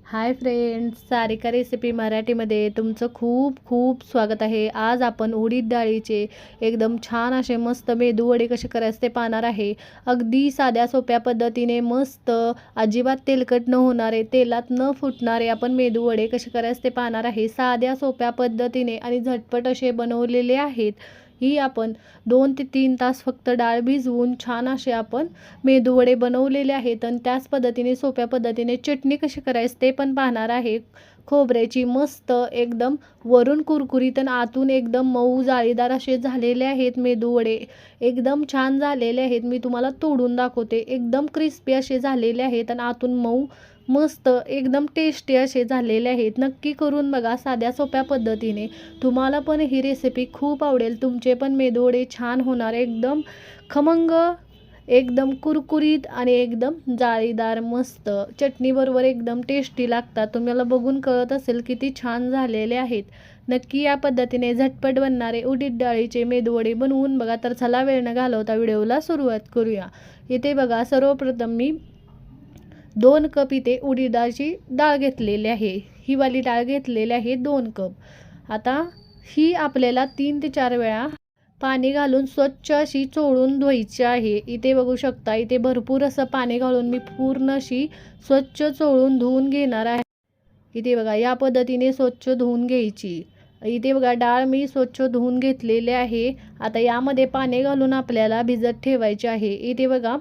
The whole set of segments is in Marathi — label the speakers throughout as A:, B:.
A: हाय फ्रेंड्स, सारिका रेसिपी मराठीमध्ये तुमचं खूप खूप स्वागत आहे। आज आपण उडीद डाळीचे एकदम छान असे मस्त मेदूवडे कसे करायचे ते पाहणार आहे। अगदी साध्या सोप्या पद्धतीने मस्त अजिबात तेलकट न होणारे, तेलात न फुटणारे आपण मेदूवडे कसे करायचे ते पाहणार आहे। साध्या सोप्या पद्धतीने आणि झटपट असे बनवलेले आहेत। ही आपण 2 ते 3 तास फक्त डाळ भिजवून छान असे आपण मेदूवडे बनवलेले आहेत आणि त्याच पद्धतीने सोप्या पद्धतीने चटणी कशी करायची ते पण पाहणार आहे। खोबऱ्याची मस्त एकदम वरून कुरकुरीत आणि आतून एकदम मऊ जाळीदार असे झालेले आहेत मेदूवडे। एकदम छान झालेले आहेत। मी तुम्हाला तोडून दाखवते। एकदम क्रिस्पी असे झालेले आहेत आणि आतून मऊ मस्त एकदम टेस्टी असे झालेले आहेत। नक्की करून बघा साध्या सोप्या पद्धतीने। तुम्हाला पण ही रेसिपी खूप आवडेल। तुमचे पण मेदूवडे छान होणार, एकदम खमंग, एकदम कुरकुरीत आणि एकदम जाळीदार मस्त चटणीबरोबर एकदम टेस्टी लागतात। तुम्हाला बघून कळत असेल किती छान झालेले आहेत। नक्की या पद्धतीने झटपट बनणारे उडीद डाळीचे मेदूवडे बनवून बघा। तर चला वेळ न घालवता व्हिडिओला सुरुवात करूया। इथे बघा सर्वप्रथम मी 2 कप इथे उडीदाची डाळ घेतलेली आहे। ही वाली डाळ घेतलेली आहे 2 कप। आता ही आपल्याला 3 ते 4 वेळा पाणी घालून स्वच्छ अशी चोळून धुवायची आहे। इथे बघू शकता, इथे भरपूर असं पाणी घालून मी पूर्ण अशी स्वच्छ चोळून धुवून घेणार आहे। इथे बघा या पद्धतीने स्वच्छ धुवून घ्यायची। इथे बघा डाळ मी स्वच्छ धुवून घेतलेली आहे। आता यामध्ये पाणी घालून आपल्याला भिजत ठेवायचे आहे। इथे बघा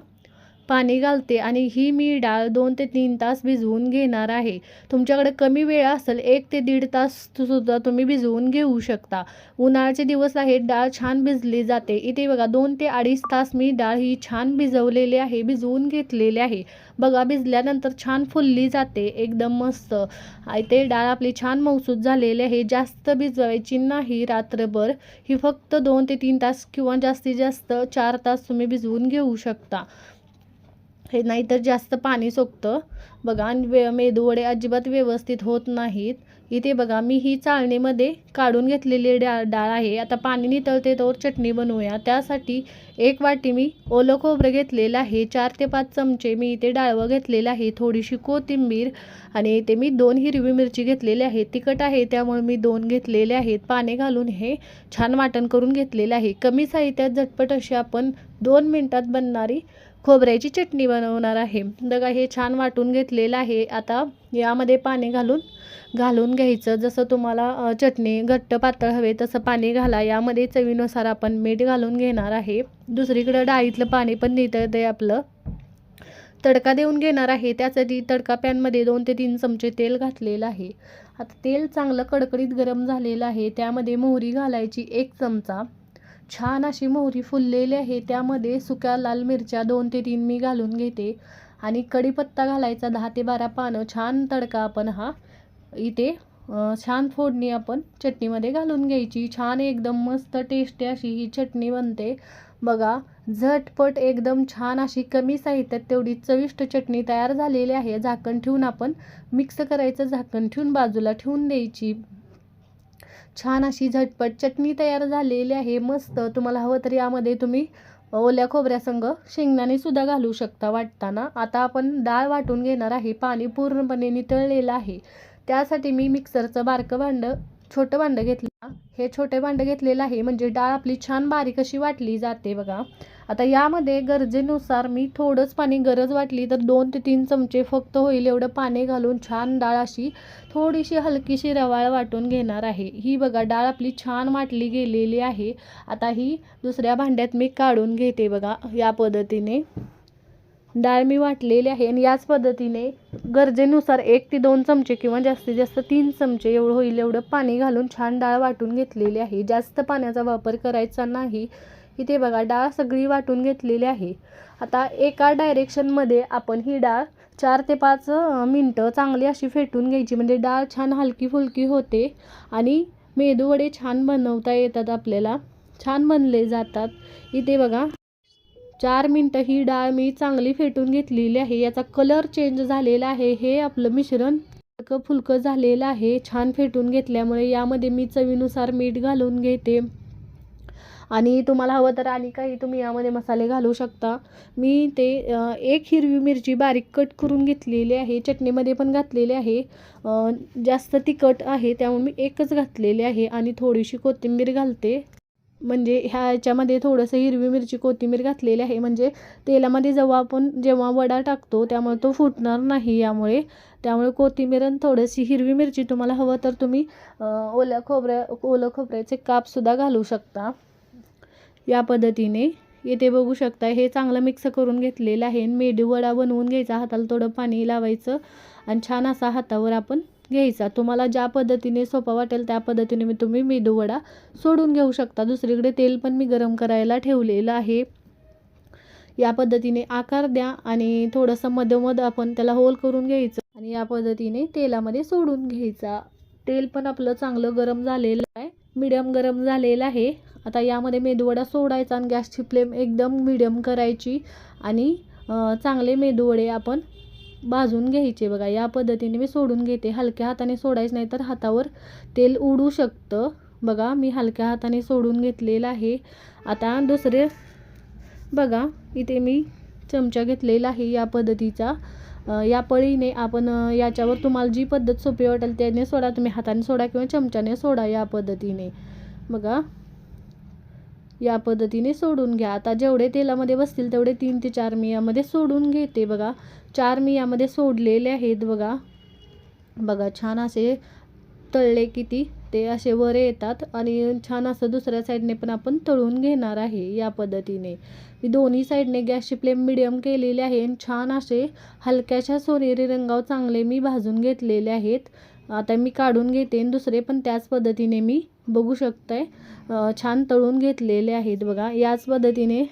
A: पाणी घालते आणि ही मी डाळ 2 ते 3 तास भिजवून घेणार आहे। तुमच्याकडे कमी वेळ असेल 1 ते 1.5 तास सुद्धा तुम्ही भिजवून घेऊ शकता। उन्हाळ्याचे दिवस आहेत, डाळ छान भिजली जाते। इथे बघा 2 ते 2.5 तास मी डाळ ही छान भिजवलेली आहे, भिजवून घेतलेली आहे। बघा भिजल्यानंतर छान फुलली जाते एकदम मस्त। इथे डाळ आपली छान मऊसूत झालेली आहे। जास्त भिजवायची नाही रात्रभर, ही फक्त 2 ते 3 तास किंवा जास्तीत जास्त 4 तास तुम्ही भिजवून घेऊ शकता। हे नाहीतर जास्त पाणी सोकतं बघा आणि मेदूवडे अजिबात व्यवस्थित होत नाहीत। इथे बघा मी ही चाळणीमध्ये काढून घेतलेली डाळ आहे। आता पाणी नितळते तोवर चटणी बनवूया। त्यासाठी 1 वाटी मी ओलं खोबरं घेतलेलं आहे। 4 ते 5 चमचे मी इथे डाळवं घेतलेलं आहे। थोडीशी कोथिंबीर आणि इथे मी 2 हिरवी मिरची घेतलेली आहे। तिखट आहे त्यामुळे मी 2 घेतलेले आहेत। पाणी घालून हे छान वाटण करून घेतलेलं आहे। कमी साहित्यात झटपट अशी आपण 2 मिनिटात बनणारी खोबऱ्याची चटणी बनवणार आहे। बघा हे छान वाटून घेतलेलं आहे। आता यामध्ये पाणी घालून घ्यायचं। जसं तुम्हाला चटणी घट्ट पातळ हवे तसं पाणी घाला। यामध्ये चवीनुसार आपण मीठ घालून घेणार आहे। दुसरीकडे डाळीतलं पाणी पण नितळते आपलं। तडका देऊन घेणार आहे। त्यासाठी तडका पॅनमध्ये 2 ते 3 चमचे तेल घातलेलं आहे। आता तेल चांगलं कडकडीत गरम झालेलं आहे। त्यामध्ये मोहरी घालायची 1 चमचा। छान अशी मोहरी फुललेली आहे। त्यामध्ये सुक्या लाल मिरच्या 2 ते 3 मी घालून घेते आणि कढीपत्ता घालायचा 10 ते 12 पानं। छान तडका आपण हा इथे छान फोडणी आपण चटणीमध्ये घालून घ्यायची। छान एकदम मस्त टेस्टी अशी ही चटणी बनते बघा। झटपट एकदम छान अशी कमी साहित्यात तेवढी चविष्ट चटणी तयार झालेली आहे। झाकण ठेवून आपण मिक्स करायचं, झाकण ठेवून बाजूला ठेवून द्यायची। छान अशी झटपट चटणी तयार झालेली आहे मस्त। तुम्हाला हवं तर यामध्ये तुम्ही ओल्या खोबऱ्यासंग शेंगदाणे सुद्धा घालू शकता वाटताना। आता आपण डाळ वाटून घेणार आहे। पाणी पूर्णपणे नितळलेलं आहे। त्यासाठी मी मिक्सरचं बारकं छोटं भांडं घेतलं। हे छोटे भांडं घेतलेलं आहे म्हणजे डाळ आपली छान बारीक अशी वाटली जाते बघा। आता यामध्ये गरजेनुसार मी थोडंच पाणी, गरज वाटली तर 2 ते 3 चमचे फक्त होईल एवढं पाणी घालून छान डाळ अशी थोडीशी हलकीशी रवाळ वाटून घेणार आहे। ही बघा डाळ आपली छान वाटली गेलेली आहे। आता ही दुसऱ्या भांड्यात मी काढून घेते बघा। या पद्धतीने डाळ मी वाटलेली आहे आणि याच पद्धतीने गरजेनुसार 1 ते 2 चमचे किंवा जास्तीत जास्त 3 चमचे एवढं होईल एवढं पाणी घालून छान डाळ वाटून घेतलेली आहे। जास्त पाण्याचा वापर करायचा नाही। इथे बघा डाळ सगळी वाटून घेतलेली आहे। आता एका डायरेक्शनमध्ये आपण ही डाळ 4 ते 5 मिनटं चांगली अशी फेटून घ्यायची म्हणजे डाळ छान हलकी फुलकी होते आणि मेदूवडे छान बनवता येतात आपल्याला, छान बनले जातात। इथे बघा 4 मिनटं ही डाळ मी चांगली फेटून घेतलेली आहे। याचा कलर चेंज झालेला आहे। हे आपलं मिश्रण हलकं फुलकं झालेलं आहे छान फेटून घेतल्यामुळे। यामध्ये मी चवीनुसार मीठ घालून घेते आणि तुम्हाला हवं तर आणि काही तुम्ही यामध्ये मसाले घालू शकता. मी ते 1 हिरवी मिरची बारीक कट करून घेतलेली आहे, चटणीमध्ये पण घातलेली आहे. जास्त तिखट आहे त्यामुळे मी एकच घातलेली आहे आणि थोडीशी कोथिंबीर घालते. म्हणजे ह्याच्यामध्ये थोडंसं हिरवी मिरची कोथिंबीर घातलेली आहे, म्हणजे तेलामध्ये जेव्हा वडा टाकतो त्यामुळे तो फुटणार नाही. त्यामुळे कोथिंबीर आणि थोडीशी हिरवी मिरची, तुम्हाला हवं तर तुम्ही ओलं खोबऱ्याचे कापसुद्धा घालू शकता. या पद्धतीने इथे बघू शकता हे चांगलं मिक्स करून घेतलेलं आहे. मेदू वडा बनवून घ्यायचा, हाताला थोडं पाणी लावायचं आणि छान असा हातावर आपण घ्यायचा. तुम्हाला ज्या पद्धतीने सोपा वाटेल त्या पद्धतीने तुम्ही मेदू वडा सोडून घेऊ शकता. दुसरीकडे तेल पण मी गरम करायला ठेवलेलं आहे. या पद्धतीने आकार द्या आणि थोडंसं मधोमध आपण त्याला होल करून घ्यायचं आणि या पद्धतीने तेलामध्ये सोडून घ्यायचा. तेल पण आपलं चांगलं गरम झालेलं आहे, मीडियम गरम झालेलं आहे. आता यामध्ये मेदूवडा सोडायचा आणि गॅसची फ्लेम एकदम मीडियम करायची आणि चांगले मेदूवडे आपण भाजून घ्यायचे. बघा या पद्धतीने मी सोडून घेते. हलक्या हाताने सोडायचं नाही तर हातावर तेल उडू शकतं. बघा मी हलक्या हाताने सोडून घेतलेलं आहे. आता दुसरे बघा इथे मी चमचा घेतलेला आहे या पद्धतीचा. या पळीने आपण याच्यावर तुम्हाला जी पद्धत सोपी वाटेल त्याने सोडा. तुम्ही हाताने सोडा किंवा चमच्याने सोडा. या पद्धतीने बघा या पद्धतीने सोडून घ्या. आता जेवढे तेलामध्ये बसतील तेवढे 3 ते 4 मी यामध्ये सोडून घेते. बघा 4 मी यामध्ये सोडलेले आहेत. बघा छान असे तळले किती ते असे वर येतात आणि छान असं दुसऱ्या साईडने पण आपण तळून घेणार आहे. या पद्धतीने मी दोन्ही साईडने गॅसची फ्लेम मिडियम केलेली आहे आणि छान असे हलक्याशा सोनेरी रंगावर चांगले मी भाजून घेतलेले आहेत. आता मी काढून घेते आणि दुसरे पण त्याच पद्धतीने मी बघू शकताय छान तळून घेतलेले आहेत. बघा याच पद्धतीने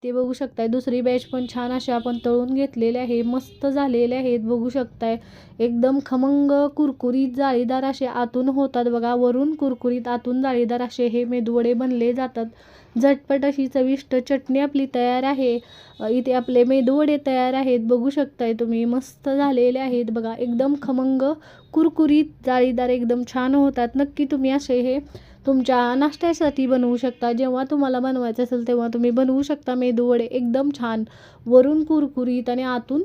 A: ते बघू शकताय दुसरी बॅच पण छान असे आपण तळून घेतलेले आहे, मस्त झालेले आहेत. बघू शकताय एकदम खमंग कुरकुरीत जाळीदार असे आतून होतात. बघा वरून कुरकुरीत आतून जाळीदार असे हे मेदूवडे बनले जातात. झटपट अशी चविष्ट चटणी आपली तयार आहे. इथे आपले मेदूवडे तयार आहेत. बघू शकताय तुम्ही मस्त झालेले आहेत. बघा एकदम खमंग कुरकुरीत जाळीदार एकदम छान होतात. नक्की तुम्ही असे हे तुमच्या नाश्त्यासाठी बनवू शकता. जेव्हा तुम्हाला बनवायचं असेल तेव्हा तुम्ही बनवू शकता. मेदूवडे एकदम छान वरून कुरकुरीत आणि आतून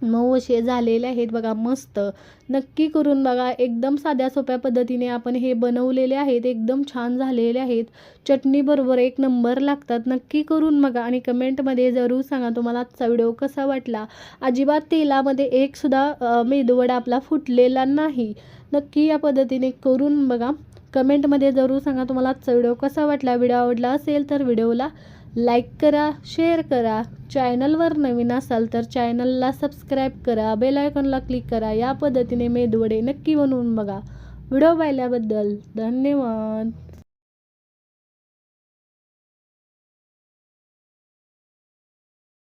A: मऊ असे झालेले आहेत. बघा मस्त नक्की करून बघा. एकदम साध्या सोप्या पद्धतीने आपण हे बनवलेले आहेत. एकदम छान झालेले आहेत. चटणी बरोबर एक नंबर लागतात. नक्की करून बघा आणि कमेंटमध्ये जरूर सांगा तुम्हाला आजचा व्हिडिओ कसा वाटला. अजिबात तेलामध्ये एक सुद्धा मेदूवडा आपला फुटलेला नाही. नक्की या पद्धतीने करून बघा. कमेंटमध्ये जरूर सांगा तुम्हाला आजचा व्हिडिओ कसा वाटला. व्हिडिओ आवडला असेल तर व्हिडिओला लाईक करा, शेअर करा. चॅनलवर नवीन असाल तर चॅनलला सबस्क्राईब करा, बेल आयकॉनला क्लिक करा. या पद्धतीने मेदूवडे नक्की बनवून बघा. व्हिडिओ पाहिल्याबद्दल धन्यवाद.